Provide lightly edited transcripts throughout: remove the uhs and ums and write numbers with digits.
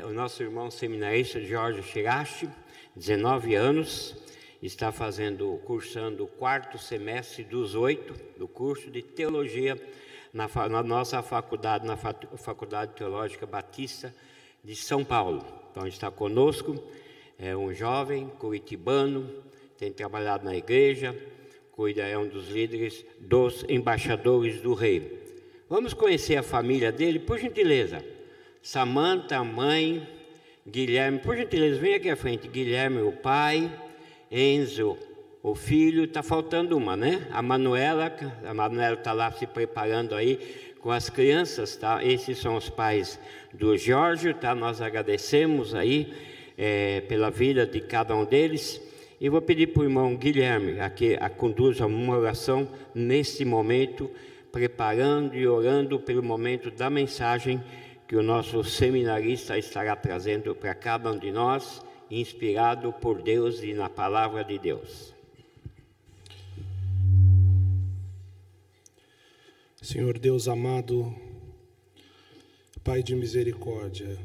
o nosso irmão seminarista Jorge Chirachi, 19 anos, está cursando o 4º semestre dos 8 do curso de Teologia na nossa faculdade, na Faculdade Teológica Batista de São Paulo. Então, está conosco, é um jovem curitibano, tem trabalhado na igreja, é um dos líderes dos embaixadores do rei. Vamos conhecer a família dele, por gentileza. Samanta, a mãe, Guilherme, por gentileza, vem aqui à frente. Guilherme, o pai, Enzo, o filho, está faltando uma, né? A Manuela está lá se preparando aí com as crianças, tá? Esses são os pais do Jorge, tá? Nós agradecemos aí pela vida de cada um deles. E vou pedir para o irmão Guilherme a conduza uma oração nesse momento, preparando e orando pelo momento da mensagem que o nosso seminarista estará trazendo para cada um de nós, inspirado por Deus e na palavra de Deus. Senhor Deus amado, Pai de misericórdia,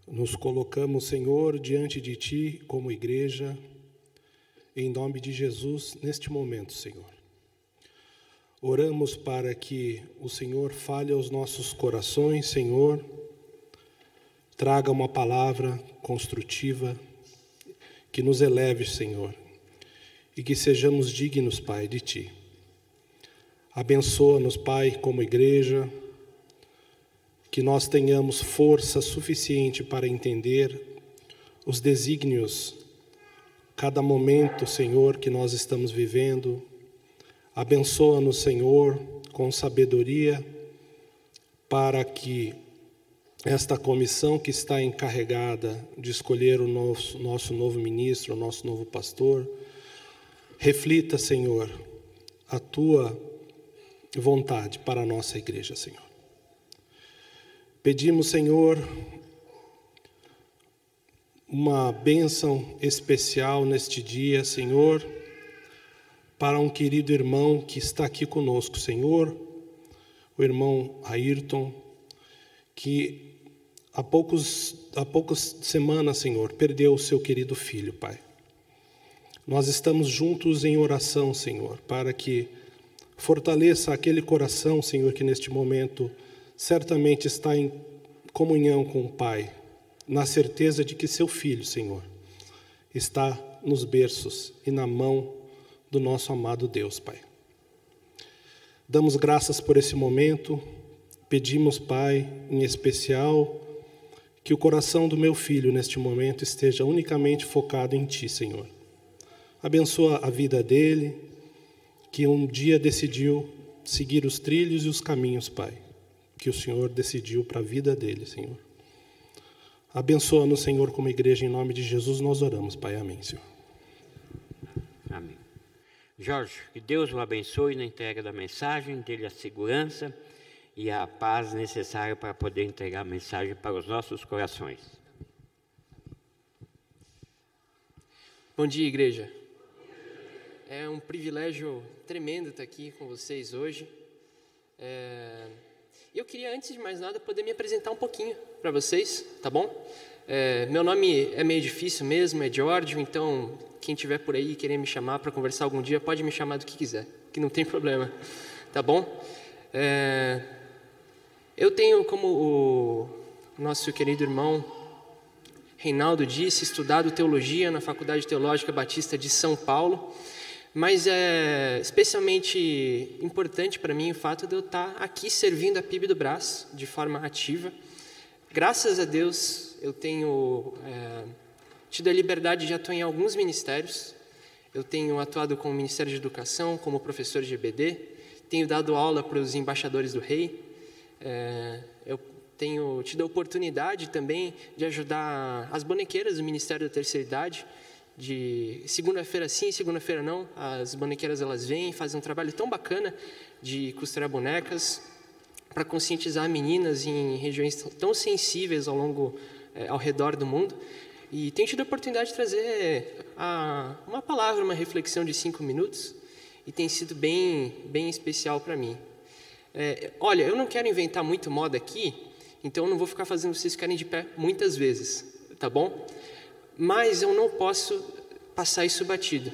nos colocamos, Senhor, diante de Ti como igreja, em nome de Jesus, neste momento, Senhor. Oramos para que o Senhor fale aos nossos corações, Senhor, traga uma palavra construtiva, que nos eleve, Senhor, e que sejamos dignos, Pai, de Ti. Abençoa-nos, Pai, como igreja, que nós tenhamos força suficiente para entender os desígnios, cada momento, Senhor, que nós estamos vivendo. Abençoa-nos, Senhor, com sabedoria, para que esta comissão que está encarregada de escolher o nosso novo ministro, o nosso novo pastor, reflita, Senhor, a Tua vontade para a nossa igreja, Senhor. Pedimos, Senhor, uma bênção especial neste dia, Senhor, para um querido irmão que está aqui conosco, Senhor, o irmão Ayrton, que há poucas semanas, Senhor, perdeu o seu querido filho, Pai. Nós estamos juntos em oração, Senhor, para que fortaleça aquele coração, Senhor, que neste momento certamente está em comunhão com o Pai, na certeza de que seu filho, Senhor, está nos berços e na mão do nosso amado Deus, Pai. Damos graças por esse momento, pedimos, Pai, em especial, que o coração do meu filho neste momento esteja unicamente focado em Ti, Senhor. Abençoa a vida dele, que um dia decidiu seguir os trilhos e os caminhos, Pai, que o Senhor decidiu para a vida dele, Senhor. Abençoa-nos, Senhor, como igreja, em nome de Jesus nós oramos, Pai. Amém, Senhor. Amém. Jorge, que Deus o abençoe na entrega da mensagem, dele a segurança e a paz necessária para poder entregar a mensagem para os nossos corações. Bom dia, igreja. É um privilégio tremendo estar aqui com vocês hoje. Eu queria, antes de mais nada, poder me apresentar um pouquinho para vocês, tá bom? Meu nome é meio difícil mesmo, é Giorgio, então quem estiver por aí e querer me chamar para conversar algum dia, pode me chamar do que quiser, que não tem problema, tá bom? Eu tenho, como o nosso querido irmão Reinaldo disse, estudado teologia na Faculdade Teológica Batista de São Paulo, mas é especialmente importante para mim o fato de eu estar aqui servindo a PIB do Brás de forma ativa. Graças a Deus, eu tenho tido a liberdade de atuar em alguns ministérios. Eu tenho atuado com o Ministério de Educação, como professor de EBD, tenho dado aula para os embaixadores do rei. Eu tenho tido a oportunidade também de ajudar as bonequeiras do Ministério da Terceira Idade, de segunda-feira sim, segunda-feira não, as bonequeiras elas vêm e fazem um trabalho tão bacana de costurar bonecas para conscientizar meninas em regiões tão sensíveis ao redor do mundo. E tenho tido a oportunidade de trazer uma palavra, uma reflexão de 5 minutos, e tem sido bem especial para mim. Olha, eu não quero inventar muito moda aqui, Então eu não vou ficar fazendo vocês ficarem de pé muitas vezes, tá bom? Mas eu não posso passar isso batido.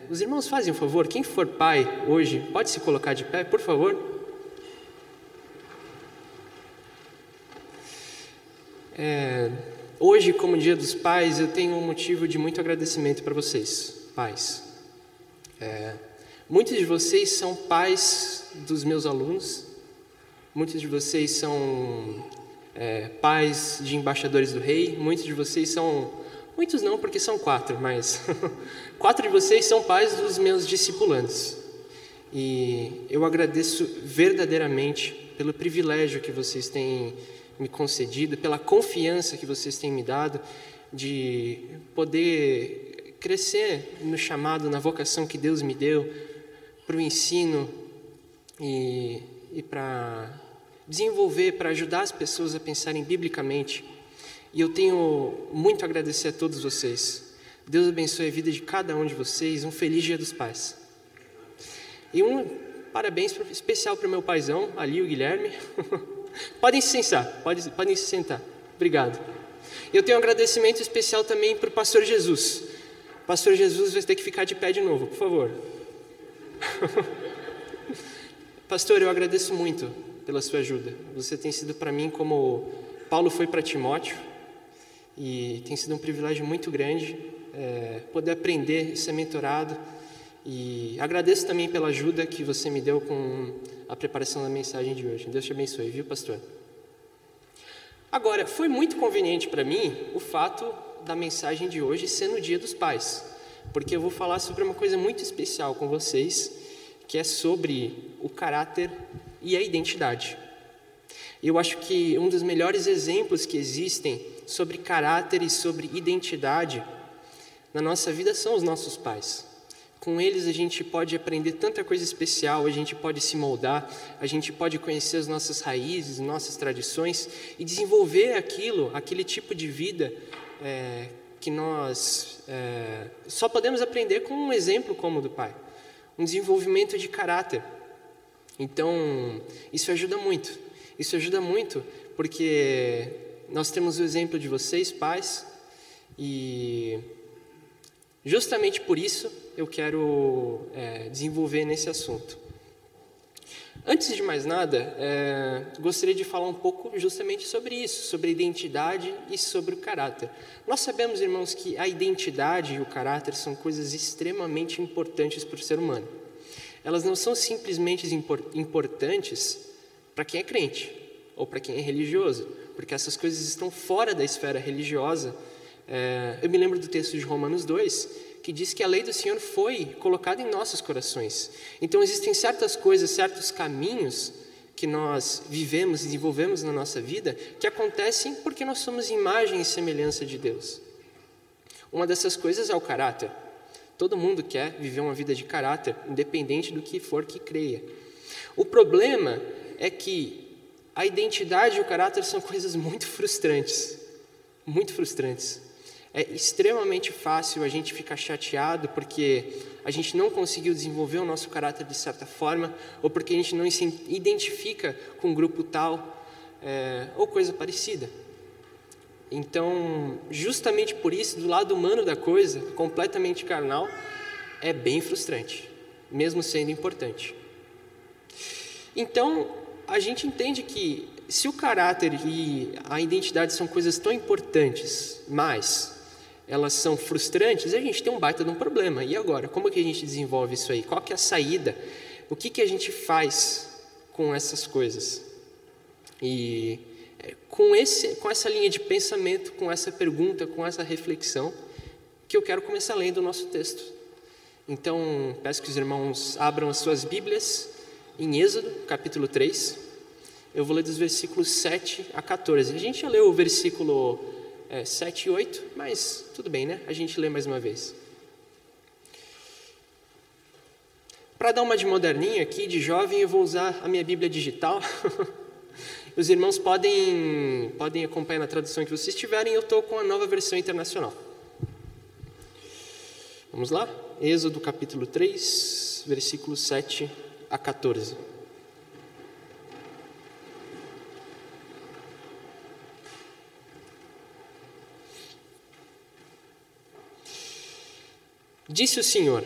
Os irmãos fazem um favor, quem for pai hoje, pode se colocar de pé, por favor? Hoje, como Dia dos Pais, eu tenho um motivo de muito agradecimento para vocês, pais. Muitos de vocês são pais dos meus alunos, muitos de vocês são pais de embaixadores do rei, muitos de vocês são... Muitos não, porque são 4, mas 4 de vocês são pais dos meus discipulandos. E eu agradeço verdadeiramente pelo privilégio que vocês têm me concedido, pela confiança que vocês têm me dado de poder crescer no chamado, na vocação que Deus me deu para o ensino e para desenvolver, para ajudar as pessoas a pensarem biblicamente. E eu tenho muito a agradecer a todos vocês. Deus abençoe a vida de cada um de vocês. Um feliz Dia dos Pais. E um parabéns especial para o meu paizão, ali o Guilherme. Podem se sentar, podem se sentar. Obrigado. Eu tenho um agradecimento especial também para o pastor Jesus. O pastor Jesus vai ter que ficar de pé de novo, por favor. Pastor, eu agradeço muito pela sua ajuda. Você tem sido para mim como Paulo foi para Timóteo. E tem sido um privilégio muito grande poder aprender, ser mentorado. E agradeço também pela ajuda que você me deu com a preparação da mensagem de hoje. Deus te abençoe, viu, pastor? Agora, foi muito conveniente para mim o fato da mensagem de hoje ser no Dia dos Pais, porque eu vou falar sobre uma coisa muito especial com vocês, que é sobre o caráter e a identidade. Eu acho que um dos melhores exemplos que existem sobre caráter e sobre identidade na nossa vida são os nossos pais. Com eles a gente pode aprender tanta coisa especial, a gente pode se moldar, a gente pode conhecer as nossas raízes, nossas tradições e desenvolver aquele tipo de vida que nós só podemos aprender com um exemplo como o do pai. Um desenvolvimento de caráter. Então, isso ajuda muito. Isso ajuda muito porque nós temos o exemplo de vocês, pais, e justamente por isso eu quero desenvolver nesse assunto. Antes de mais nada, gostaria de falar um pouco justamente sobre isso, sobre a identidade e sobre o caráter. Nós sabemos, irmãos, que a identidade e o caráter são coisas extremamente importantes para o ser humano. Elas não são simplesmente importantes para quem é crente ou para quem é religioso, porque essas coisas estão fora da esfera religiosa. Eu me lembro do texto de Romanos 2, que diz que a lei do Senhor foi colocada em nossos corações. Então existem certas coisas, certos caminhos que nós vivemos, desenvolvemos na nossa vida, que acontecem porque nós somos imagem e semelhança de Deus. Uma dessas coisas é o caráter. Todo mundo quer viver uma vida de caráter, independente do que for que creia. O problema é que a identidade e o caráter são coisas muito frustrantes. Muito frustrantes. É extremamente fácil a gente ficar chateado porque a gente não conseguiu desenvolver o nosso caráter de certa forma, ou porque a gente não se identifica com um grupo tal, ou coisa parecida. Então, justamente por isso, do lado humano da coisa, completamente carnal, é bem frustrante, mesmo sendo importante. Então, a gente entende que se o caráter e a identidade são coisas tão importantes, mas elas são frustrantes, a gente tem um baita de um problema. E agora, como que a gente desenvolve isso aí? Qual que é a saída? O que a gente faz com essas coisas? E com essa linha de pensamento, com essa pergunta, com essa reflexão, que eu quero começar lendo o nosso texto. Então, peço que os irmãos abram as suas Bíblias em Êxodo, capítulo 3. Eu vou ler dos versículos 7 a 14. A gente já leu o versículo 7 e 8, mas tudo bem, né? A gente lê mais uma vez. Para dar uma de moderninha aqui, de jovem, eu vou usar a minha Bíblia digital. Os irmãos podem acompanhar na tradução que vocês tiverem, eu estou com a nova versão internacional. Vamos lá? Êxodo capítulo 3, versículos 7 a 14. Disse o Senhor: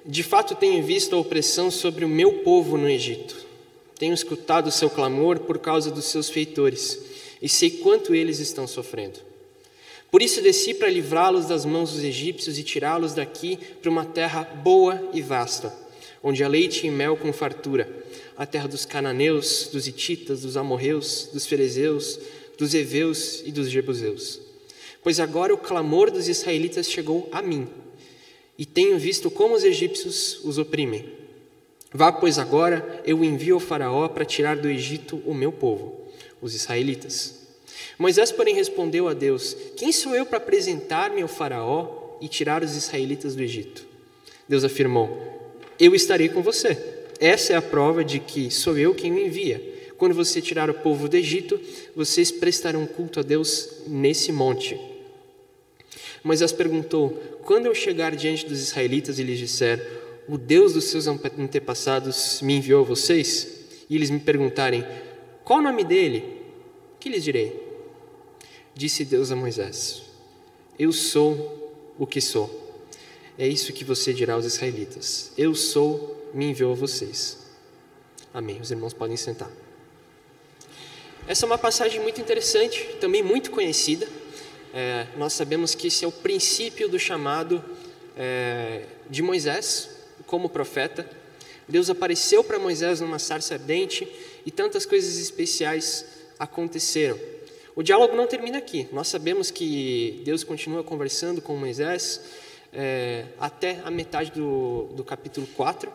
de fato tenho visto a opressão sobre o meu povo no Egito. Tenho escutado o seu clamor por causa dos seus feitores, e sei quanto eles estão sofrendo. Por isso desci para livrá-los das mãos dos egípcios e tirá-los daqui para uma terra boa e vasta, onde há leite e mel com fartura, a terra dos cananeus, dos hititas, dos amorreus, dos ferezeus, dos heveus e dos jebuseus. Pois agora o clamor dos israelitas chegou a mim, e tenho visto como os egípcios os oprimem. Vá, pois agora eu envio ao faraó para tirar do Egito o meu povo, os israelitas. Moisés, porém, respondeu a Deus: quem sou eu para apresentar-me ao faraó e tirar os israelitas do Egito? Deus afirmou: eu estarei com você. Essa é a prova de que sou eu quem o envia. Quando você tirar o povo do Egito, vocês prestarão culto a Deus nesse monte. Moisés perguntou: quando eu chegar diante dos israelitas e lhes disser: o Deus dos seus antepassados me enviou a vocês, e eles me perguntarem: qual o nome dele? Que lhes direi? Disse Deus a Moisés: eu sou o que sou. É isso que você dirá aos israelitas: eu sou, me enviou a vocês. Amém. Os irmãos podem sentar. Essa é uma passagem muito interessante, também muito conhecida. Nós sabemos que esse é o princípio do chamado de Moisés como profeta. Deus apareceu para Moisés numa sarça ardente e tantas coisas especiais aconteceram. O diálogo não termina aqui. Nós sabemos que Deus continua conversando com Moisés até a metade do capítulo 4,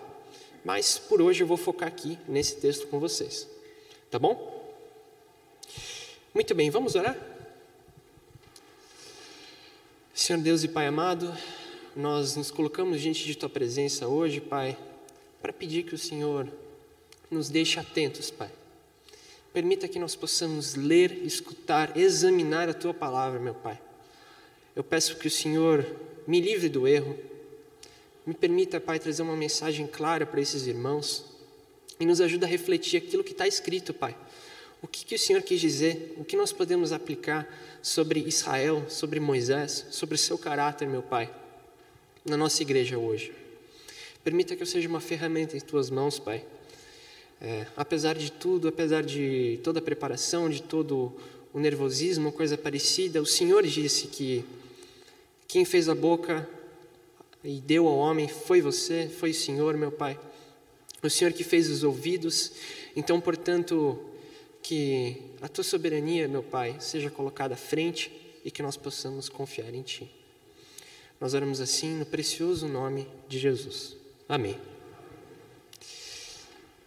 mas por hoje eu vou focar aqui nesse texto com vocês. Tá bom? Muito bem, vamos orar? Senhor Deus e Pai amado, nós nos colocamos diante de Tua presença hoje, Pai, para pedir que o Senhor nos deixe atentos, Pai. Permita que nós possamos ler, escutar, examinar a Tua palavra, meu Pai. Eu peço que o Senhor me livre do erro, me permita, Pai, trazer uma mensagem clara para esses irmãos e nos ajude a refletir aquilo que está escrito, Pai. O que o Senhor quis dizer, o que nós podemos aplicar sobre Israel, sobre Moisés, sobre o seu caráter, meu Pai, na nossa igreja hoje. Permita que eu seja uma ferramenta em Tuas mãos, Pai. Apesar de tudo, apesar de toda a preparação, de todo o nervosismo, coisa parecida, o Senhor disse que quem fez a boca e deu ao homem foi você, foi o Senhor, meu Pai. O Senhor que fez os ouvidos. Então, portanto, que a Tua soberania, meu Pai, seja colocada à frente e que nós possamos confiar em Ti. Nós oramos assim no precioso nome de Jesus. Amém.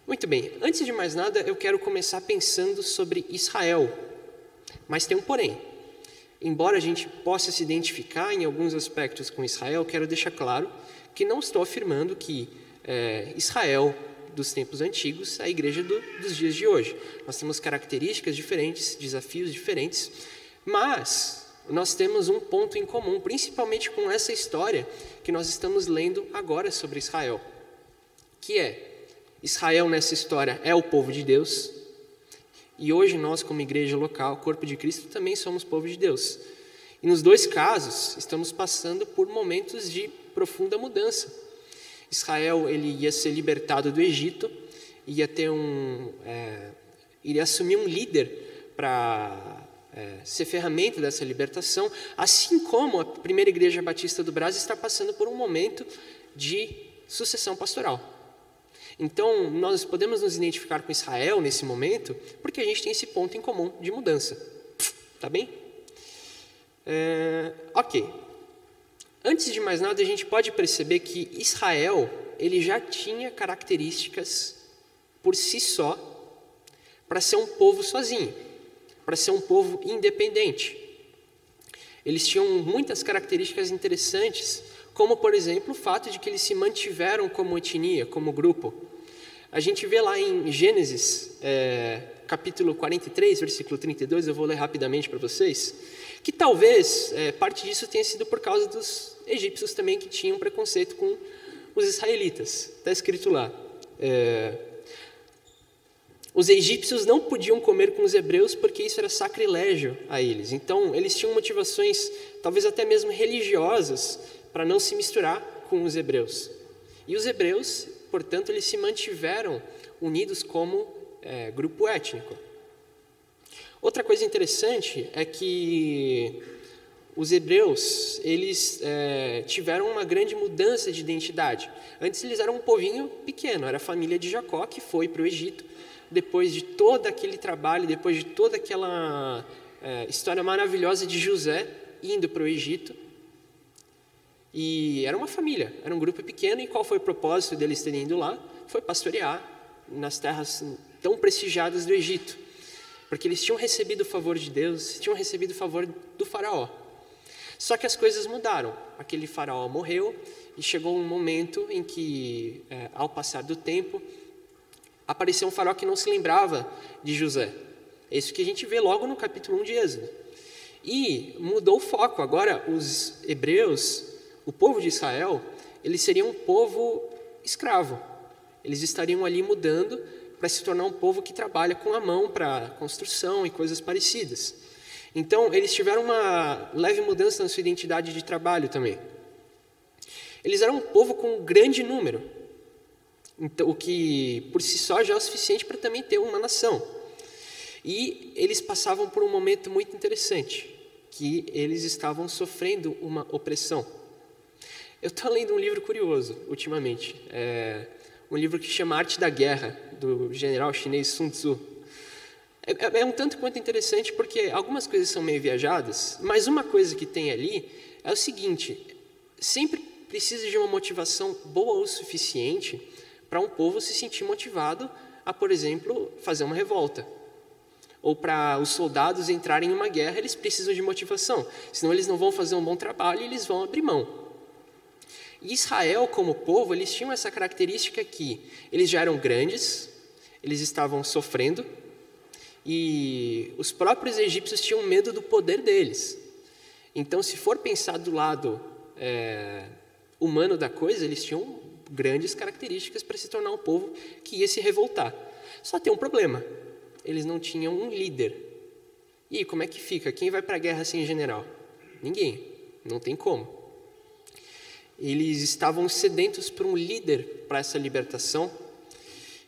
Muito bem, antes de mais nada, eu quero começar pensando sobre Israel. Mas tem um porém. Embora a gente possa se identificar em alguns aspectos com Israel, quero deixar claro que não estou afirmando que Israel dos tempos antigos é a igreja dos dias de hoje. Nós temos características diferentes, desafios diferentes, mas nós temos um ponto em comum, principalmente com essa história que nós estamos lendo agora sobre Israel, que é: Israel nessa história é o povo de Deus, e hoje nós, como igreja local, corpo de Cristo, também somos povo de Deus. E nos dois casos, estamos passando por momentos de profunda mudança. Israel, ele ia ser libertado do Egito, iria assumir um líder para ser ferramenta dessa libertação, assim como a primeira igreja batista do Brasil está passando por um momento de sucessão pastoral. Então, nós podemos nos identificar com Israel nesse momento, porque a gente tem esse ponto em comum de mudança. Tá bem? Ok. Antes de mais nada, a gente pode perceber que Israel, ele já tinha características por si só para ser um povo sozinho, para ser um povo independente. Eles tinham muitas características interessantes, como, por exemplo, o fato de que eles se mantiveram como etnia, como grupo. A gente vê lá em Gênesis, capítulo 43, versículo 32, eu vou ler rapidamente para vocês, que talvez parte disso tenha sido por causa dos egípcios também, que tinham preconceito com os israelitas. Está escrito lá: os egípcios não podiam comer com os hebreus porque isso era sacrilégio a eles. Então, eles tinham motivações, talvez até mesmo religiosas, para não se misturar com os hebreus. E os hebreus, portanto, eles se mantiveram unidos como grupo étnico. Outra coisa interessante é que os hebreus, eles tiveram uma grande mudança de identidade. Antes eles eram um povinho pequeno, era a família de Jacó que foi para o Egito. Depois de todo aquele trabalho, depois de toda aquela história maravilhosa de José indo para o Egito. E era uma família, era um grupo pequeno. E qual foi o propósito deles terem ido lá? Foi pastorear nas terras tão prestigiadas do Egito. Porque eles tinham recebido o favor de Deus, tinham recebido o favor do faraó. Só que as coisas mudaram. Aquele faraó morreu e chegou um momento em que, ao passar do tempo, apareceu um faraó que não se lembrava de José. É isso que a gente vê logo no capítulo 1 de Êxodo. E mudou o foco. Agora, os hebreus, o povo de Israel, eles seriam um povo escravo. Eles estariam ali mudando para se tornar um povo que trabalha com a mão para construção e coisas parecidas. Então, eles tiveram uma leve mudança na sua identidade de trabalho também. Eles eram um povo com um grande número, então, o que por si só já é o suficiente para também ter uma nação. E eles passavam por um momento muito interessante, que eles estavam sofrendo uma opressão. Eu estou lendo um livro curioso ultimamente, um livro que chama Arte da Guerra, do general chinês Sun Tzu. É um tanto quanto interessante porque algumas coisas são meio viajadas, mas uma coisa que tem ali é o seguinte: sempre precisa de uma motivação boa o suficiente para um povo se sentir motivado a, por exemplo, fazer uma revolta. Ou para os soldados entrarem em uma guerra, eles precisam de motivação, senão eles não vão fazer um bom trabalho e eles vão abrir mão. E Israel, como povo, eles tinham essa característica que eles já eram grandes, eles estavam sofrendo, e os próprios egípcios tinham medo do poder deles. Então, se for pensar do lado humano da coisa, eles tinham grandes características para se tornar um povo que ia se revoltar. Só tem um problema: eles não tinham um líder. E como é que fica? Quem vai para a guerra sem general? Ninguém. Não tem como. Eles estavam sedentos por um líder para essa libertação.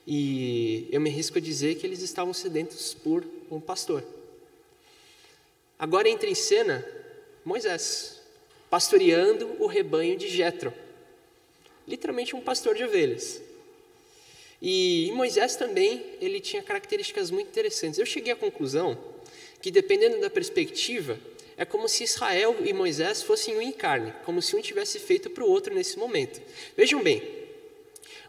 E eu me arrisco a dizer que eles estavam sedentos por um pastor. Agora entra em cena Moisés, pastoreando o rebanho de Jetro. Literalmente um pastor de ovelhas. E Moisés também, ele tinha características muito interessantes. Eu cheguei à conclusão que, dependendo da perspectiva, é como se Israel e Moisés fossem um em carne, como se um tivesse feito para o outro nesse momento. Vejam bem,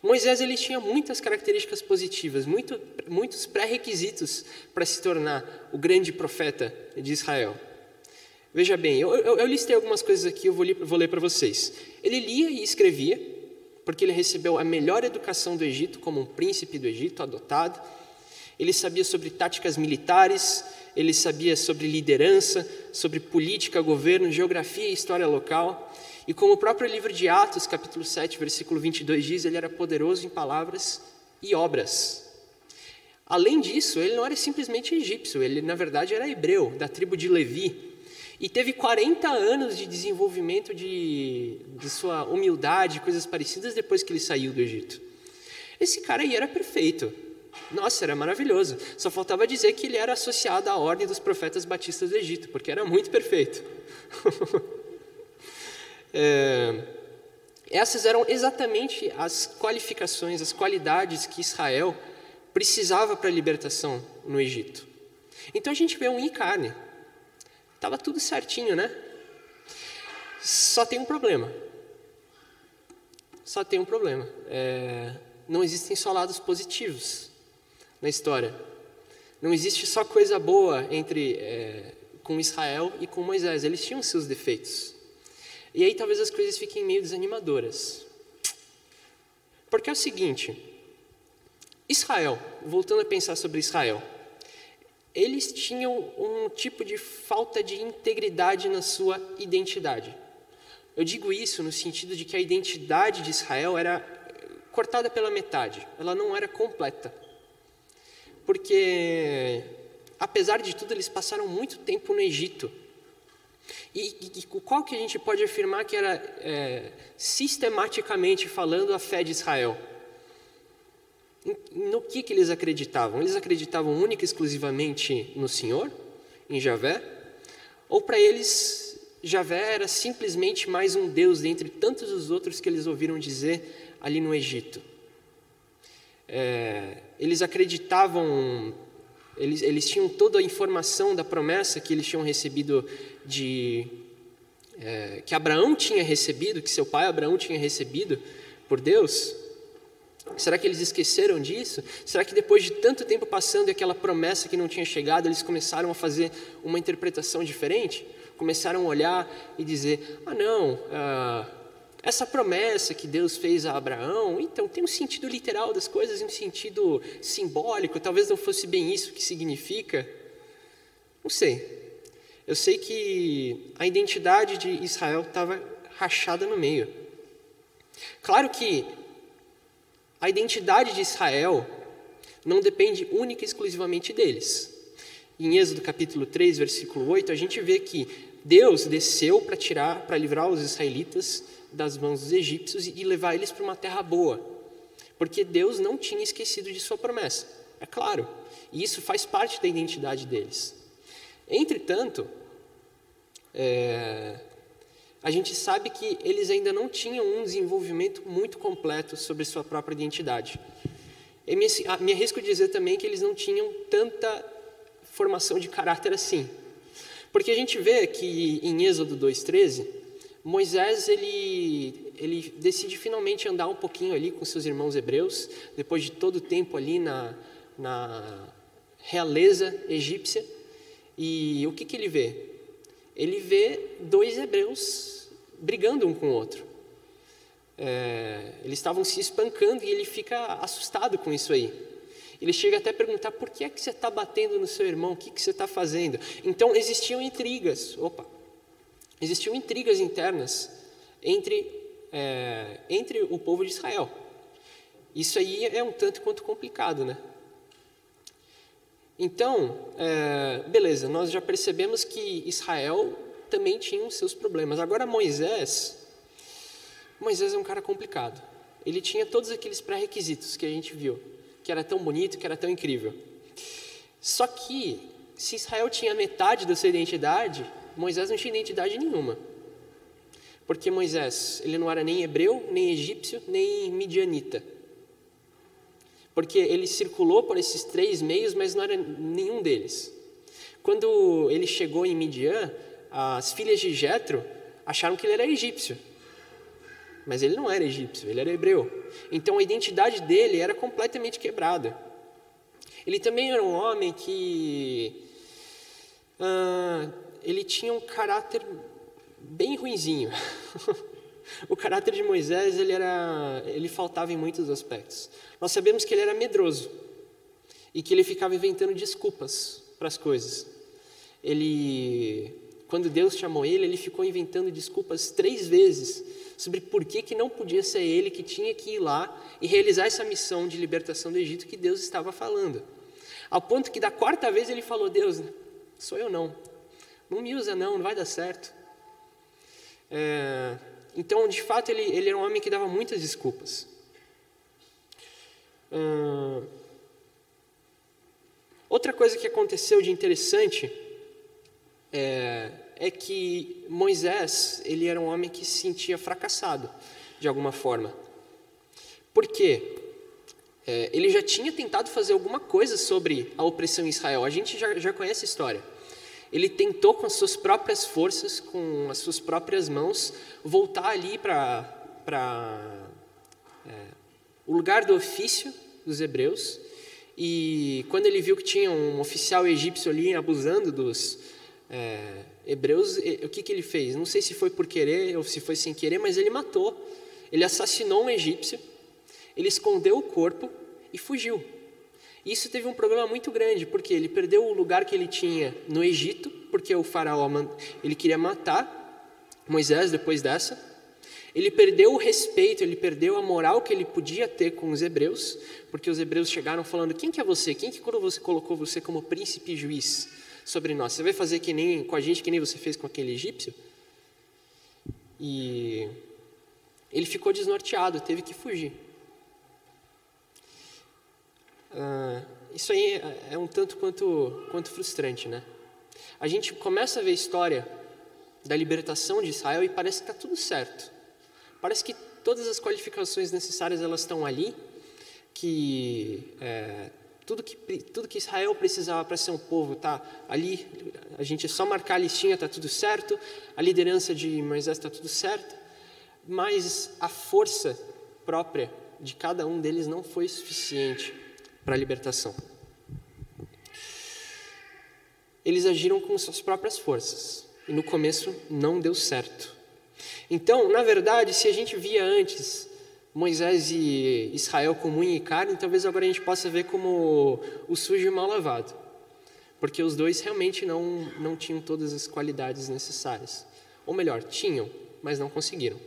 Moisés ele tinha muitas características positivas, muitos pré-requisitos para se tornar o grande profeta de Israel. Veja bem, eu listei algumas coisas aqui, eu vou ler para vocês. Ele lia e escrevia, porque ele recebeu a melhor educação do Egito, como um príncipe do Egito adotado. Ele sabia sobre táticas militares, ele sabia sobre liderança, sobre política, governo, geografia e história local. E como o próprio livro de Atos, capítulo 7, versículo 22 diz, ele era poderoso em palavras e obras. Além disso, ele não era simplesmente egípcio, ele na verdade era hebreu, da tribo de Levi. E teve 40 anos de desenvolvimento de sua humildade, coisas parecidas, depois que ele saiu do Egito. Esse cara aí era perfeito. Nossa, era maravilhoso. Só faltava dizer que ele era associado à ordem dos profetas batistas do Egito, porque era muito perfeito. Essas eram exatamente as qualificações, as qualidades que Israel precisava para a libertação no Egito. Então a gente vê um em carne. Estava tudo certinho, né? Só tem um problema. Não existem só lados positivos na história. Não existe só coisa boa com Israel e com Moisés. Eles tinham seus defeitos. E aí talvez as coisas fiquem meio desanimadoras. Porque é o seguinte, Israel, voltando a pensar sobre Israel, eles tinham um tipo de falta de integridade na sua identidade. Eu digo isso no sentido de que a identidade de Israel era cortada pela metade, ela não era completa. Porque, apesar de tudo, eles passaram muito tempo no Egito. E qual que a gente pode afirmar que era, sistematicamente falando, a fé de Israel? No que eles acreditavam? Eles acreditavam única e exclusivamente no Senhor, em Javé? Ou para eles, Javé era simplesmente mais um Deus dentre tantos os outros que eles ouviram dizer ali no Egito? Eles acreditavam, eles tinham toda a informação da promessa que eles tinham recebido que Abraão tinha recebido, que seu pai Abraão tinha recebido por Deus? Será que eles esqueceram disso? Será que depois de tanto tempo passando e aquela promessa que não tinha chegado, eles começaram a fazer uma interpretação diferente? Começaram a olhar e dizer, essa promessa que Deus fez a Abraão, então tem um sentido literal das coisas e um sentido simbólico, talvez não fosse bem isso que significa. Não sei. Eu sei que a identidade de Israel estava rachada no meio. Claro que a identidade de Israel não depende única e exclusivamente deles. Em Êxodo capítulo 3, versículo 8, a gente vê que Deus desceu para livrar os israelitas das mãos dos egípcios e levar eles para uma terra boa, porque Deus não tinha esquecido de sua promessa, é claro, e isso faz parte da identidade deles. Entretanto, a gente sabe que eles ainda não tinham um desenvolvimento muito completo sobre sua própria identidade. Me arrisco a dizer também que eles não tinham tanta formação de caráter assim. Porque a gente vê que em Êxodo 2,13, Moisés ele decide finalmente andar um pouquinho ali com seus irmãos hebreus, depois de todo o tempo ali na realeza egípcia. E o que ele vê? Ele vê dois hebreus brigando um com o outro. Eles estavam se espancando e ele fica assustado com isso aí. Ele chega até a perguntar, por que é que você está batendo no seu irmão? O que você está fazendo? Então existiam intrigas. Existiam intrigas internas entre o povo de Israel. Isso aí é um tanto quanto complicado, né? Então, beleza, nós já percebemos que Israel também tinha os seus problemas. Agora Moisés é um cara complicado. Ele tinha todos aqueles pré-requisitos que a gente viu, que era tão bonito, que era tão incrível. Só que, se Israel tinha metade da sua identidade, Moisés não tinha identidade nenhuma. Porque Moisés, ele não era nem hebreu, nem egípcio, nem midianita. Porque ele circulou por esses três meios, mas não era nenhum deles. Quando ele chegou em Midian, as filhas de Jetro acharam que ele era egípcio. Mas ele não era egípcio, ele era hebreu. Então a identidade dele era completamente quebrada. Ele também era um homem que ele tinha um caráter bem ruinzinho. O caráter de Moisés, ele faltava em muitos aspectos. Nós sabemos que ele era medroso e que ele ficava inventando desculpas para as coisas. Quando Deus chamou ele ficou inventando desculpas 3 vezes sobre por que não podia ser ele que tinha que ir lá e realizar essa missão de libertação do Egito que Deus estava falando. Ao ponto que da 4ª vez ele falou, Deus, sou eu não me usa não vai dar certo. Então, de fato, ele era um homem que dava muitas desculpas. Outra coisa que aconteceu de interessante é que Moisés, ele era um homem que se sentia fracassado, de alguma forma. Por quê? Ele já tinha tentado fazer alguma coisa sobre a opressão em Israel. A gente já conhece a história. Ele tentou com as suas próprias forças, com as suas próprias mãos, voltar ali para o lugar do ofício dos hebreus. E quando ele viu que tinha um oficial egípcio ali abusando dos hebreus, o que ele fez? Não sei se foi por querer ou se foi sem querer, mas ele matou. Ele assassinou um egípcio, ele escondeu o corpo e fugiu. Isso teve um problema muito grande, porque ele perdeu o lugar que ele tinha no Egito, porque o faraó ele queria matar Moisés depois dessa. Ele perdeu o respeito, ele perdeu a moral que ele podia ter com os hebreus, porque os hebreus chegaram falando, quem que é você? Quem que colocou você como príncipe e juiz sobre nós? Você vai fazer com a gente que nem você fez com aquele egípcio? E ele ficou desnorteado, teve que fugir. Isso aí é um tanto quanto frustrante, né? A gente começa a ver a história da libertação de Israel e parece que está tudo certo. Parece que todas as qualificações necessárias elas estão ali, que tudo que Israel precisava para ser um povo está ali. A gente é só marcar a listinha, está tudo certo. A liderança de Moisés está tudo certo. Mas a força própria de cada um deles não foi suficiente para a libertação. Eles agiram com suas próprias forças. E no começo não deu certo. Então, na verdade, se a gente via antes Moisés e Israel como unha e carne, talvez agora a gente possa ver como o sujo e o mal lavado. Porque os dois realmente não tinham todas as qualidades necessárias. Ou melhor, tinham, mas não conseguiram.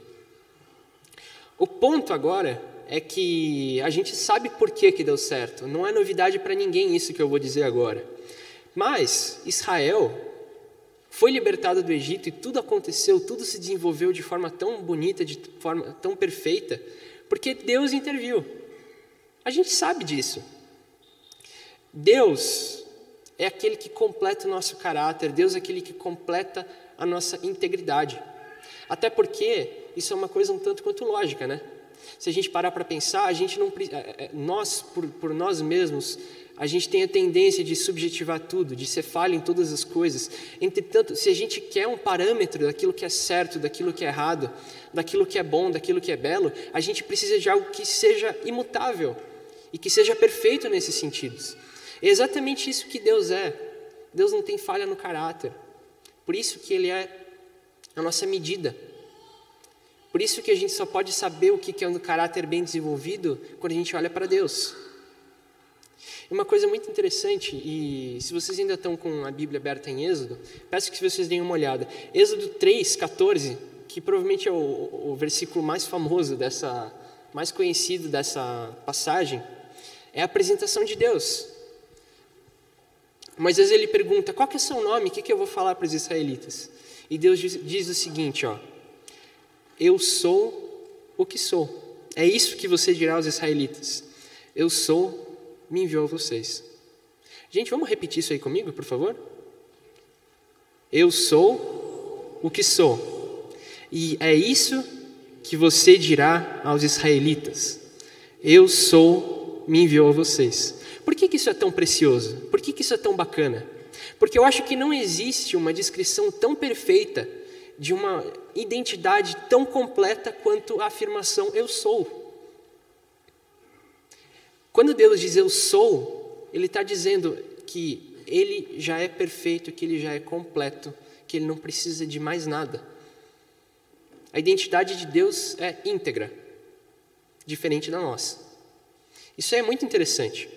O ponto agora é que a gente sabe por que deu certo. Não é novidade para ninguém isso que eu vou dizer agora. Mas Israel foi libertado do Egito e tudo aconteceu, tudo se desenvolveu de forma tão bonita, de forma tão perfeita, porque Deus interviu. A gente sabe disso. Deus é aquele que completa o nosso caráter, Deus é aquele que completa a nossa integridade. Até porque isso é uma coisa um tanto quanto lógica, né? Se a gente parar para pensar, a gente não, nós, por nós mesmos, a gente tem a tendência de subjetivar tudo, de ser falho em todas as coisas. Entretanto, se a gente quer um parâmetro daquilo que é certo, daquilo que é errado, daquilo que é bom, daquilo que é belo, a gente precisa de algo que seja imutável e que seja perfeito nesses sentidos. É exatamente isso que Deus é. Deus não tem falha no caráter. Por isso que Ele é a nossa medida. Por isso que a gente só pode saber o que é um caráter bem desenvolvido quando a gente olha para Deus. Uma coisa muito interessante, e se vocês ainda estão com a Bíblia aberta em Êxodo, peço que vocês deem uma olhada. Êxodo 3:14, que provavelmente é o versículo mais famoso, mais conhecido dessa passagem, é a apresentação de Deus. Moisés ele pergunta, qual que é o seu nome? O que eu vou falar para os israelitas? E Deus diz o seguinte, eu sou o que sou. É isso que você dirá aos israelitas. Eu sou, me enviou a vocês. Gente, vamos repetir isso aí comigo, por favor? Eu sou o que sou. E é isso que você dirá aos israelitas. Eu sou, me enviou a vocês. Por que isso é tão precioso? Por que isso é tão bacana? Porque eu acho que não existe uma descrição tão perfeita de uma identidade tão completa quanto a afirmação eu sou. Quando Deus diz eu sou, Ele está dizendo que Ele já é perfeito, que Ele já é completo, que Ele não precisa de mais nada. A identidade de Deus é íntegra, diferente da nossa. Isso é muito interessante.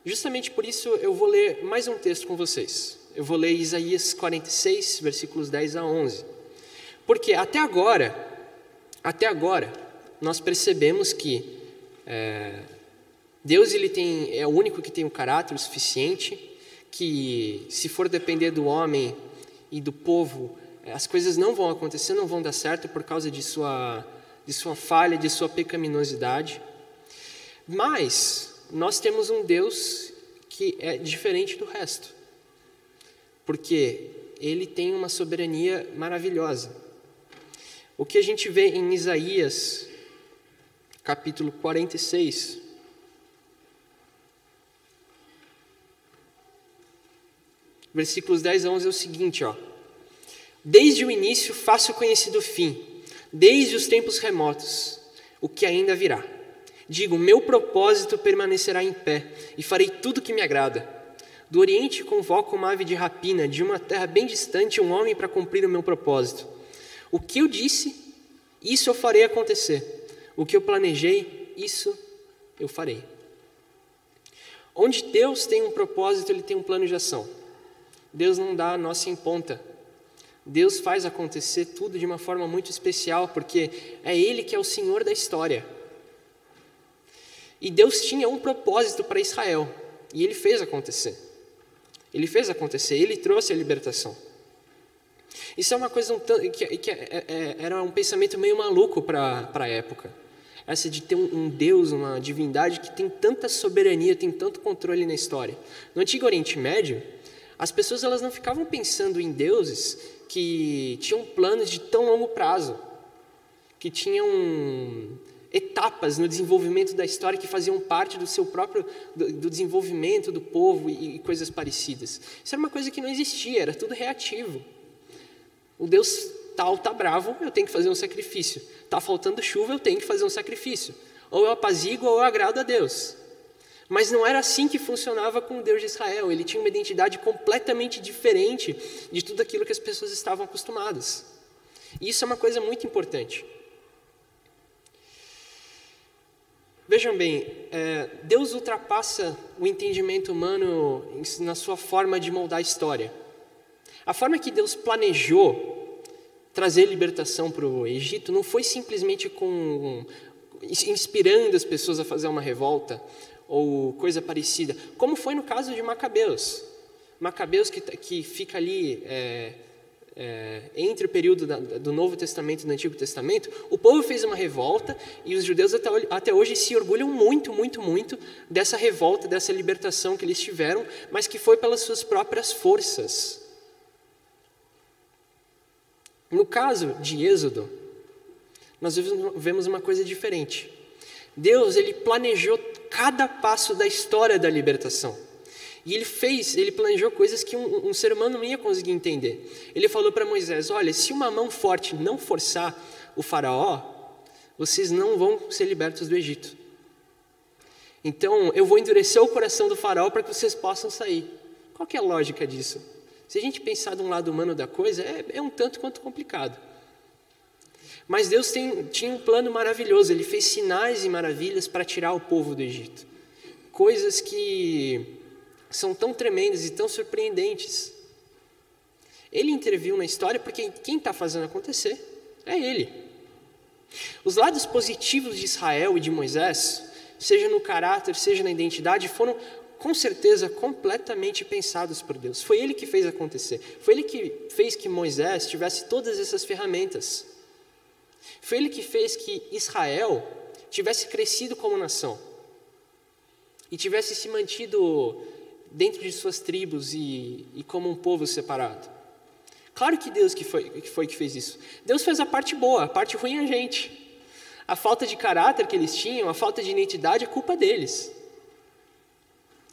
Justamente por isso eu vou ler mais um texto com vocês. Eu vou ler Isaías 46, versículos 10 a 11. Porque até agora, nós percebemos que Deus é o único que tem o caráter suficiente, que se for depender do homem e do povo, as coisas não vão acontecer, não vão dar certo por causa de sua falha, de sua pecaminosidade. Mas nós temos um Deus que é diferente do resto, porque Ele tem uma soberania maravilhosa. O que a gente vê em Isaías, capítulo 46, versículos 10 a 11 é o seguinte, Desde o início faço conhecido o fim, desde os tempos remotos, o que ainda virá. Digo, meu propósito permanecerá em pé, e farei tudo que me agrada. Do Oriente convoco uma ave de rapina, de uma terra bem distante um homem para cumprir o meu propósito. O que eu disse, isso eu farei acontecer. O que eu planejei, isso eu farei. Onde Deus tem um propósito, Ele tem um plano de ação. Deus não dá a nossa em ponta. Deus faz acontecer tudo de uma forma muito especial, porque é Ele que é o Senhor da história. E Deus tinha um propósito para Israel, e Ele fez acontecer. Ele fez acontecer, Ele trouxe a libertação. Isso é uma coisa era um pensamento meio maluco para a época. Essa de ter um Deus, uma divindade que tem tanta soberania, tem tanto controle na história. No Antigo Oriente Médio, as pessoas elas não ficavam pensando em deuses que tinham planos de tão longo prazo, que tinham etapas no desenvolvimento da história que faziam parte do seu próprio do desenvolvimento do povo e coisas parecidas. Isso era uma coisa que não existia, era tudo reativo. O Deus tal está bravo, eu tenho que fazer um sacrifício. Está faltando chuva, eu tenho que fazer um sacrifício. Ou eu apazigo ou eu agrado a Deus. Mas não era assim que funcionava com o Deus de Israel. Ele tinha uma identidade completamente diferente de tudo aquilo que as pessoas estavam acostumadas. E isso é uma coisa muito importante. Vejam bem, Deus ultrapassa o entendimento humano na sua forma de moldar a história. A forma que Deus planejou trazer libertação para o Egito não foi simplesmente inspirando as pessoas a fazer uma revolta ou coisa parecida, como foi no caso de Macabeus. Macabeus que fica ali entre o período do Novo Testamento e do Antigo Testamento. O povo fez uma revolta e os judeus até hoje se orgulham muito, muito, muito dessa revolta, dessa libertação que eles tiveram, mas que foi pelas suas próprias forças. No caso de Êxodo, nós vemos uma coisa diferente. Deus, ele planejou cada passo da história da libertação. E ele planejou coisas que um ser humano não ia conseguir entender. Ele falou para Moisés, olha, se uma mão forte não forçar o faraó, vocês não vão ser libertos do Egito. Então, eu vou endurecer o coração do faraó para que vocês possam sair. Qual que é a lógica disso? Se a gente pensar de um lado humano da coisa, é um tanto quanto complicado. Mas Deus tinha um plano maravilhoso. Ele fez sinais e maravilhas para tirar o povo do Egito. Coisas que são tão tremendas e tão surpreendentes. Ele interviu na história porque quem está fazendo acontecer é Ele. Os lados positivos de Israel e de Moisés, seja no caráter, seja na identidade, foram com certeza completamente pensados por Deus. Foi Ele que fez acontecer. Foi Ele que fez que Moisés tivesse todas essas ferramentas. Foi Ele que fez que Israel tivesse crescido como nação e tivesse se mantido dentro de suas tribos e como um povo separado. Claro que Deus que fez isso. Deus fez a parte boa, a parte ruim é a gente. A falta de caráter que eles tinham, a falta de identidade é culpa deles.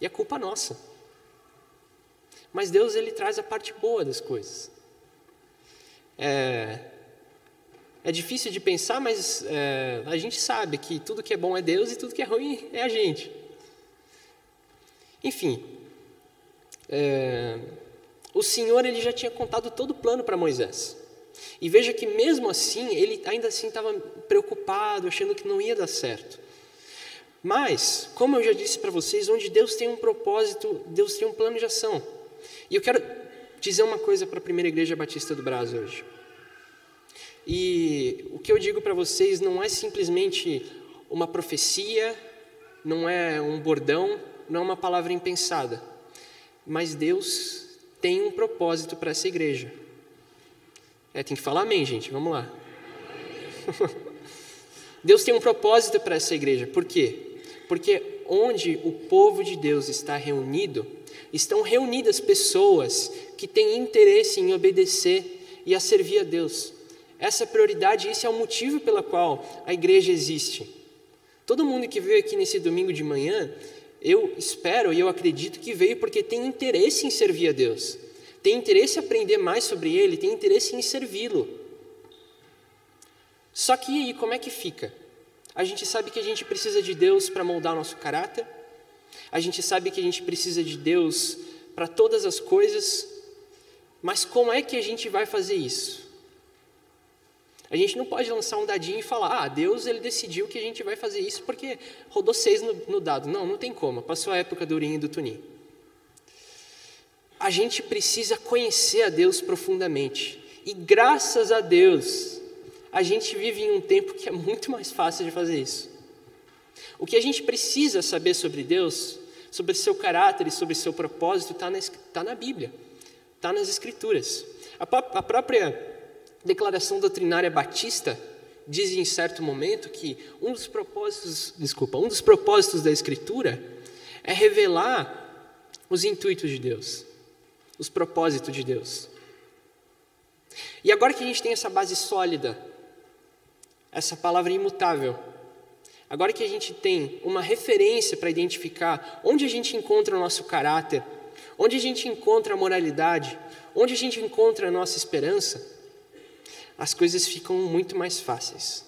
E é culpa nossa. Mas Deus, ele traz a parte boa das coisas. É difícil de pensar, mas a gente sabe que tudo que é bom é Deus e tudo que é ruim é a gente. Enfim, o Senhor ele já tinha contado todo o plano para Moisés. E veja que mesmo assim, ele ainda assim estava preocupado, achando que não ia dar certo. Mas, como eu já disse para vocês, onde Deus tem um propósito, Deus tem um plano de ação. E eu quero dizer uma coisa para a Primeira Igreja Batista do Brasil hoje. E o que eu digo para vocês não é simplesmente uma profecia, não é um bordão, não é uma palavra impensada. Mas Deus tem um propósito para essa igreja. Tem que falar amém, gente, vamos lá. Deus tem um propósito para essa igreja, por quê? Porque onde o povo de Deus está reunido, estão reunidas pessoas que têm interesse em obedecer e a servir a Deus. Essa prioridade, esse é o motivo pelo qual a igreja existe. Todo mundo que veio aqui nesse domingo de manhã, eu espero e eu acredito que veio porque tem interesse em servir a Deus. Tem interesse em aprender mais sobre Ele, tem interesse em servi-lo. Só que e aí, como é que fica? A gente sabe que a gente precisa de Deus para moldar nosso caráter. A gente sabe que a gente precisa de Deus para todas as coisas. Mas como é que a gente vai fazer isso? A gente não pode lançar um dadinho e falar, Deus ele decidiu que a gente vai fazer isso porque rodou 6 no dado. Não tem como, passou a época do urim e do tumim. A gente precisa conhecer a Deus profundamente. E graças a Deus, a gente vive em um tempo que é muito mais fácil de fazer isso. O que a gente precisa saber sobre Deus, sobre seu caráter e sobre seu propósito, está na Bíblia, está nas Escrituras. A própria Declaração Doutrinária Batista diz em certo momento que um dos propósitos da Escritura é revelar os intuitos de Deus, os propósitos de Deus. E agora que a gente tem essa base sólida, essa palavra imutável, agora que a gente tem uma referência para identificar onde a gente encontra o nosso caráter, onde a gente encontra a moralidade, onde a gente encontra a nossa esperança, as coisas ficam muito mais fáceis.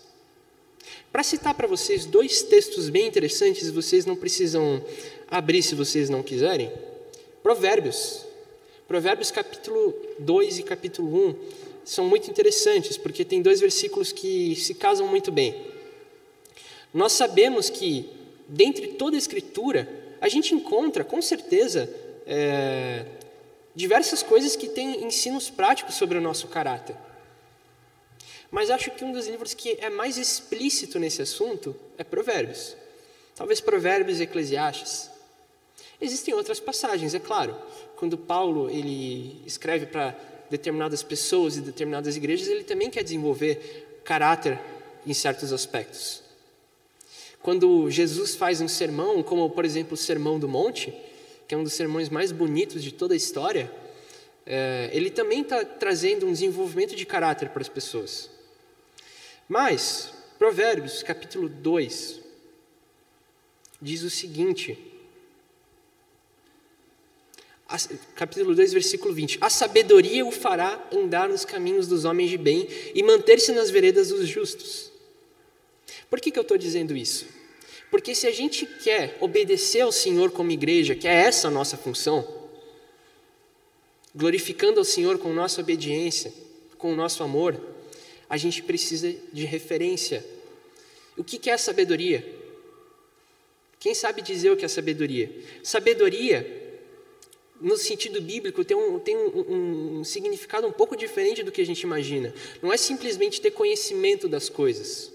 Para citar para vocês 2 textos bem interessantes, vocês não precisam abrir se vocês não quiserem. Provérbios capítulo 2 e capítulo 1 são muito interessantes, porque tem 2 versículos que se casam muito bem. Nós sabemos que, dentre toda a Escritura, a gente encontra, com certeza, diversas coisas que têm ensinos práticos sobre o nosso caráter. Mas acho que um dos livros que é mais explícito nesse assunto é Provérbios. Talvez Provérbios e Eclesiastes. Existem outras passagens, é claro. Quando Paulo ele escreve para determinadas pessoas e determinadas igrejas, ele também quer desenvolver caráter em certos aspectos. Quando Jesus faz um sermão, como por exemplo o Sermão do Monte, que é um dos sermões mais bonitos de toda a história, ele também está trazendo um desenvolvimento de caráter para as pessoas. Mas, Provérbios, capítulo 2, diz o seguinte, capítulo 2, versículo 20, a sabedoria o fará andar nos caminhos dos homens de bem e manter-se nas veredas dos justos. Por que eu estou dizendo isso? Porque se a gente quer obedecer ao Senhor como igreja, que é essa a nossa função, glorificando ao Senhor com nossa obediência, com o nosso amor, a gente precisa de referência. O que é a sabedoria? Quem sabe dizer o que é sabedoria? Sabedoria, no sentido bíblico, tem um significado um pouco diferente do que a gente imagina. Não é simplesmente ter conhecimento das coisas.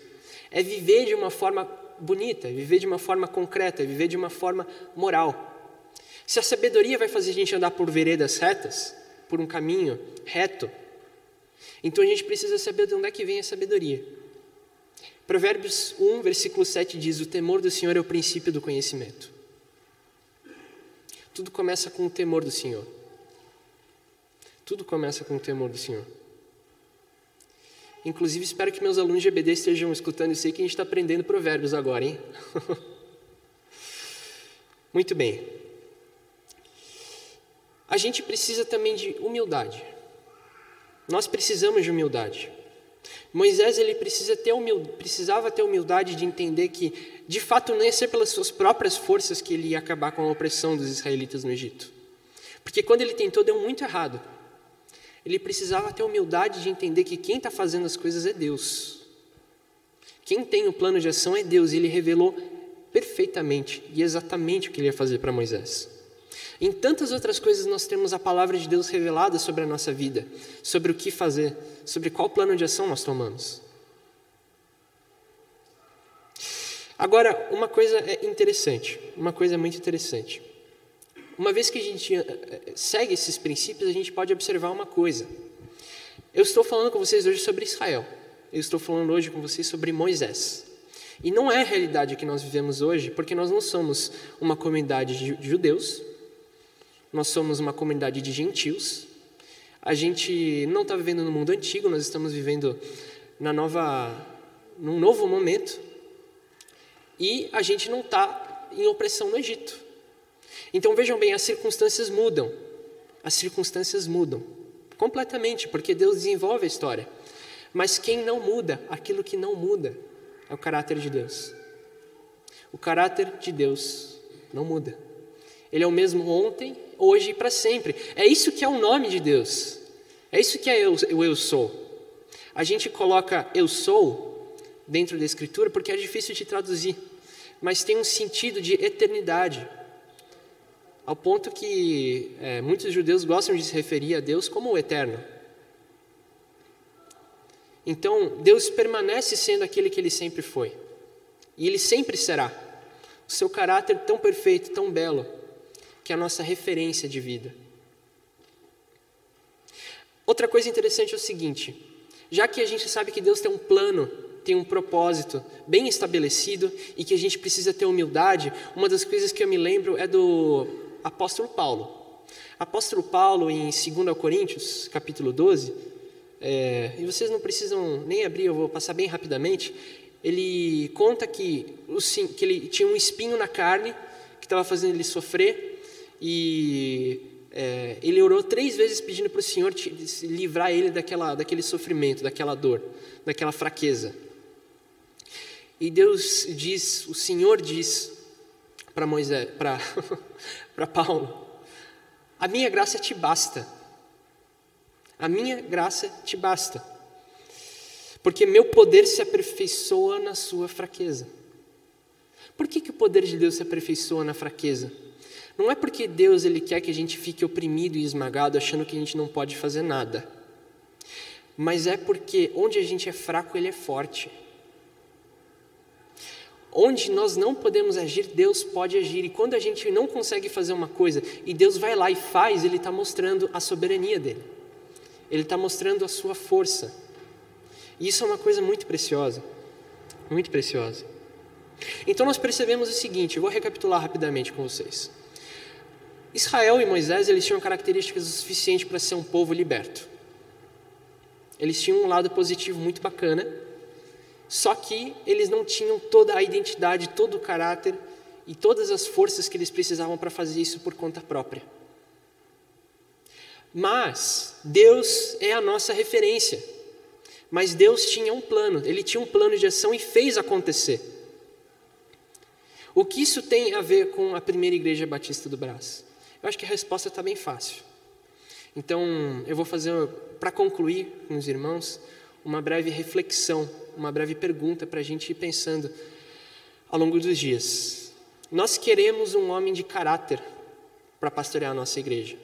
É viver de uma forma bonita, é viver de uma forma concreta, é viver de uma forma moral. Se a sabedoria vai fazer a gente andar por veredas retas, por um caminho reto, então a gente precisa saber de onde é que vem a sabedoria. Provérbios 1, versículo 7 diz, o temor do Senhor é o princípio do conhecimento. Tudo começa com o temor do Senhor. Tudo começa com o temor do Senhor. Inclusive, espero que meus alunos de EBD estejam escutando isso aí, que a gente está aprendendo provérbios agora, hein? Muito bem. A gente precisa também de humildade. Nós precisamos de humildade. Moisés ele precisava ter humildade de entender que, de fato, não ia ser pelas suas próprias forças que ele ia acabar com a opressão dos israelitas no Egito. Porque quando ele tentou, deu muito errado. Ele precisava ter humildade de entender que quem está fazendo as coisas é Deus. Quem tem o plano de ação é Deus. E ele revelou perfeitamente e exatamente o que ele ia fazer para Moisés. Em tantas outras coisas nós temos a palavra de Deus revelada sobre a nossa vida, sobre o que fazer, sobre qual plano de ação nós tomamos. Agora, uma coisa é interessante, uma coisa muito interessante. Uma vez que a gente segue esses princípios, a gente pode observar uma coisa. Eu estou falando com vocês hoje sobre Israel. Eu estou falando hoje com vocês sobre Moisés. E não é a realidade que nós vivemos hoje, porque nós não somos uma comunidade de judeus, nós somos uma comunidade de gentios. A gente não está vivendo no mundo antigo, nós estamos vivendo num novo momento. E a gente não está em opressão no Egito. Então vejam bem, as circunstâncias mudam. As circunstâncias mudam completamente, porque Deus desenvolve a história. Mas quem não muda, aquilo que não muda, é o caráter de Deus. O caráter de Deus não muda. Ele é o mesmo ontem, hoje e para sempre. É isso que é o nome de Deus. É isso que é o eu sou. A gente coloca eu sou dentro da Escritura porque é difícil de traduzir, mas tem um sentido de eternidade, ao ponto que muitos judeus gostam de se referir a Deus como o eterno. Então, Deus permanece sendo aquele que Ele sempre foi, e Ele sempre será. o seu caráter tão perfeito, tão belo, que é a nossa referência de vida. Outra coisa interessante é o seguinte, já que a gente sabe que Deus tem um plano, tem um propósito bem estabelecido e que a gente precisa ter humildade, uma das coisas que eu me lembro é do apóstolo Paulo. Apóstolo Paulo, em 2 Coríntios, capítulo 12, e vocês não precisam nem abrir, eu vou passar bem rapidamente, ele conta que ele tinha um espinho na carne, que estava fazendo ele sofrer, e ele orou 3 vezes pedindo para o Senhor livrar ele daquele sofrimento, daquela dor, daquela fraqueza. E Deus diz, o Senhor diz para Moisés, para Paulo, a minha graça te basta. A minha graça te basta. Porque meu poder se aperfeiçoa na sua fraqueza. Por que o poder de Deus se aperfeiçoa na fraqueza? Não é porque Deus ele quer que a gente fique oprimido e esmagado, achando que a gente não pode fazer nada. Mas é porque onde a gente é fraco, Ele é forte. Onde nós não podemos agir, Deus pode agir. E quando a gente não consegue fazer uma coisa, e Deus vai lá e faz, Ele está mostrando a soberania dEle. Ele está mostrando a sua força. E isso é uma coisa muito preciosa. Muito preciosa. Então nós percebemos o seguinte, eu vou recapitular rapidamente com vocês. Israel e Moisés, eles tinham características o suficiente para ser um povo liberto. Eles tinham um lado positivo muito bacana, só que eles não tinham toda a identidade, todo o caráter e todas as forças que eles precisavam para fazer isso por conta própria. Mas Deus é a nossa referência. Mas Deus tinha um plano, Ele tinha um plano de ação e fez acontecer. O que isso tem a ver com a primeira igreja batista do Brás? Eu acho que a resposta está bem fácil. Então, eu vou fazer, para concluir com os irmãos, uma breve reflexão, uma breve pergunta para a gente ir pensando ao longo dos dias. Nós queremos um homem de caráter para pastorear a nossa igreja.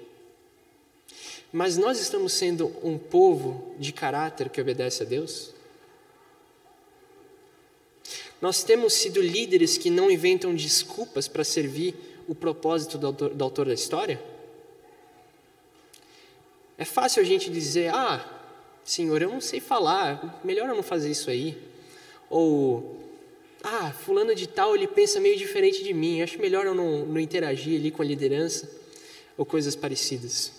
Mas nós estamos sendo um povo de caráter que obedece a Deus? Nós temos sido líderes que não inventam desculpas para servir o propósito do autor da história? É fácil a gente dizer, Senhor, eu não sei falar, melhor eu não fazer isso aí. Ou, fulano de tal, ele pensa meio diferente de mim, acho melhor eu não interagir ali com a liderança, ou coisas parecidas.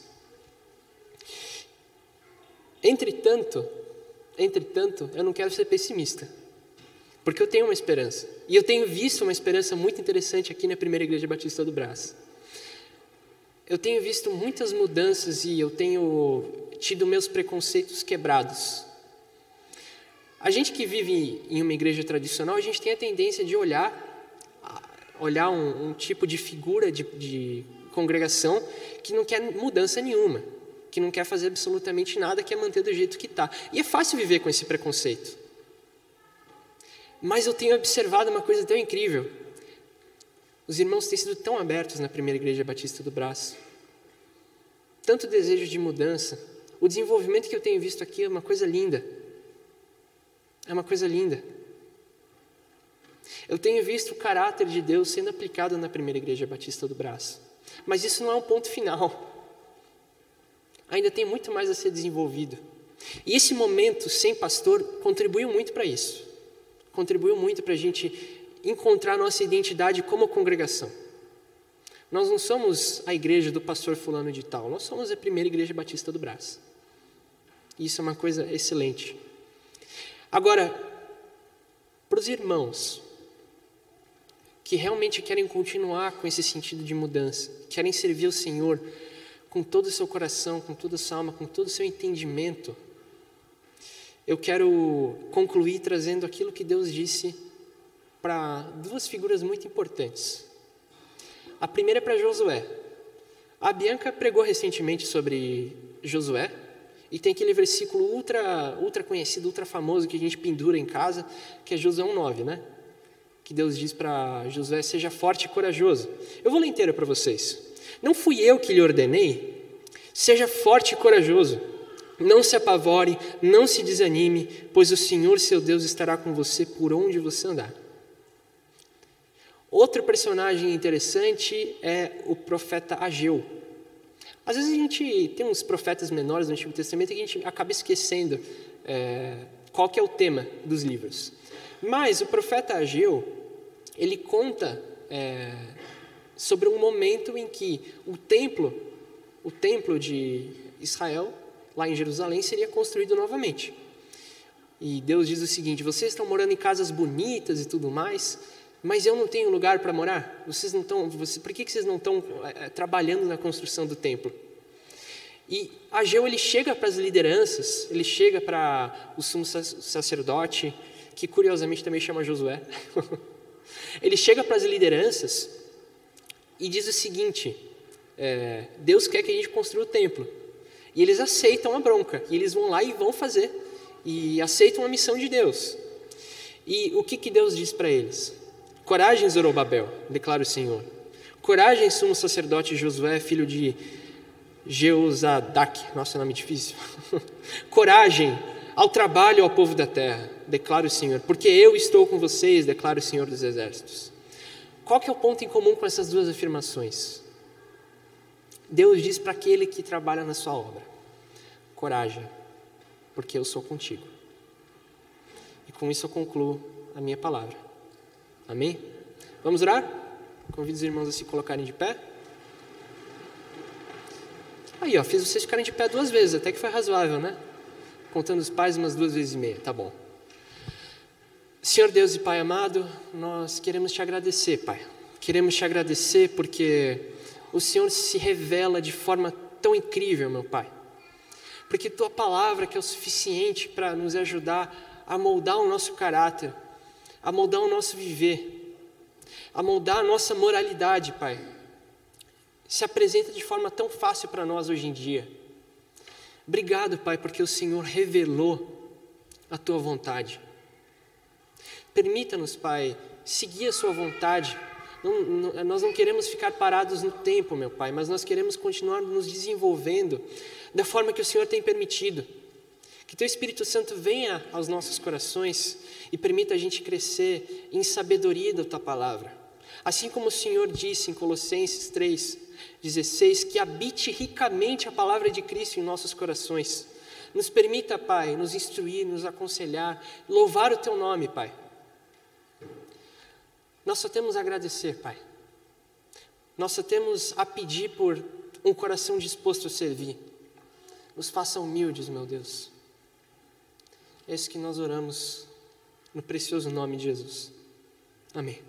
Entretanto, eu não quero ser pessimista, porque eu tenho uma esperança. E eu tenho visto uma esperança muito interessante aqui na Primeira Igreja Batista do Brás. Eu tenho visto muitas mudanças e eu tenho tido meus preconceitos quebrados. A gente que vive em uma igreja tradicional, a gente tem a tendência de olhar um tipo de figura de congregação que não quer mudança nenhuma, que não quer fazer absolutamente nada, quer manter do jeito que está. E é fácil viver com esse preconceito. Mas eu tenho observado uma coisa tão incrível. Os irmãos têm sido tão abertos na Primeira Igreja Batista do Brás. Tanto desejo de mudança. O desenvolvimento que eu tenho visto aqui é uma coisa linda. É uma coisa linda. Eu tenho visto o caráter de Deus sendo aplicado na Primeira Igreja Batista do Brás. Mas isso não é um ponto final. Ainda tem muito mais a ser desenvolvido. E esse momento sem pastor contribuiu muito para isso. Contribuiu muito para a gente encontrar nossa identidade como congregação. Nós não somos a igreja do pastor fulano de tal, nós somos a Primeira Igreja Batista do Brás. Isso é uma coisa excelente. Agora, para os irmãos que realmente querem continuar com esse sentido de mudança, querem servir o Senhor com todo o seu coração, com toda a sua alma, com todo o seu entendimento, eu quero concluir trazendo aquilo que Deus disse para 2 figuras muito importantes. A primeira é para Josué. A Bianca pregou recentemente sobre Josué, e tem aquele versículo ultra conhecido, ultra famoso, que a gente pendura em casa, que é Josué 1:9, né? Que Deus diz para Josué, seja forte e corajoso. Eu vou ler inteiro para vocês. Não fui eu que lhe ordenei? Seja forte e corajoso. Não se apavore, não se desanime, pois o Senhor, seu Deus, estará com você por onde você andar. Outro personagem interessante é o profeta Ageu. Às vezes a gente tem uns profetas menores no Antigo Testamento que a gente acaba esquecendo qual que é o tema dos livros. Mas o profeta Ageu, ele conta sobre um momento em que o templo de Israel, lá em Jerusalém, seria construído novamente. E Deus diz o seguinte: vocês estão morando em casas bonitas e tudo mais, mas eu não tenho lugar para morar. Vocês não estão, por que vocês não estão trabalhando na construção do templo? E Ageu, ele chega para as lideranças, ele chega para o sumo sacerdote, que curiosamente também chama Josué. Ele chega para as lideranças e diz o seguinte: Deus quer que a gente construa o templo. E eles aceitam a bronca, e eles vão lá e vão fazer, e aceitam a missão de Deus. E o que Deus diz para eles? Coragem, Zorobabel, declara o Senhor. Coragem, sumo sacerdote Josué, filho de Jeuzadak, nossa, nome difícil. Coragem, ao trabalho, ao povo da terra, declara o Senhor, porque eu estou com vocês, declara o Senhor dos Exércitos. Qual que é o ponto em comum com essas duas afirmações? Deus diz para aquele que trabalha na sua obra: coragem, porque eu sou contigo. E com isso eu concluo a minha palavra. Amém? Vamos orar? Convido os irmãos a se colocarem de pé. Aí, fiz vocês ficarem de pé 2 vezes, até que foi razoável, né? Contando os pais, umas 2 vezes e meia, tá bom. Senhor Deus e Pai amado, nós queremos te agradecer, Pai. Queremos te agradecer porque o Senhor se revela de forma tão incrível, meu Pai. Porque tua palavra que é o suficiente para nos ajudar a moldar o nosso caráter, a moldar o nosso viver, a moldar a nossa moralidade, Pai, se apresenta de forma tão fácil para nós hoje em dia. Obrigado, Pai, porque o Senhor revelou a tua vontade. Permita-nos, Pai, seguir a sua vontade. Nós não queremos ficar parados no tempo, meu Pai, mas nós queremos continuar nos desenvolvendo da forma que o Senhor tem permitido. Que teu Espírito Santo venha aos nossos corações e permita a gente crescer em sabedoria da tua palavra. Assim como o Senhor disse em Colossenses 3:16, que habite ricamente a palavra de Cristo em nossos corações. Nos permita, Pai, nos instruir, nos aconselhar, louvar o teu nome, Pai. Nós só temos a agradecer, Pai. Nós só temos a pedir por um coração disposto a servir. Nos faça humildes, meu Deus. É isso que nós oramos no precioso nome de Jesus. Amém.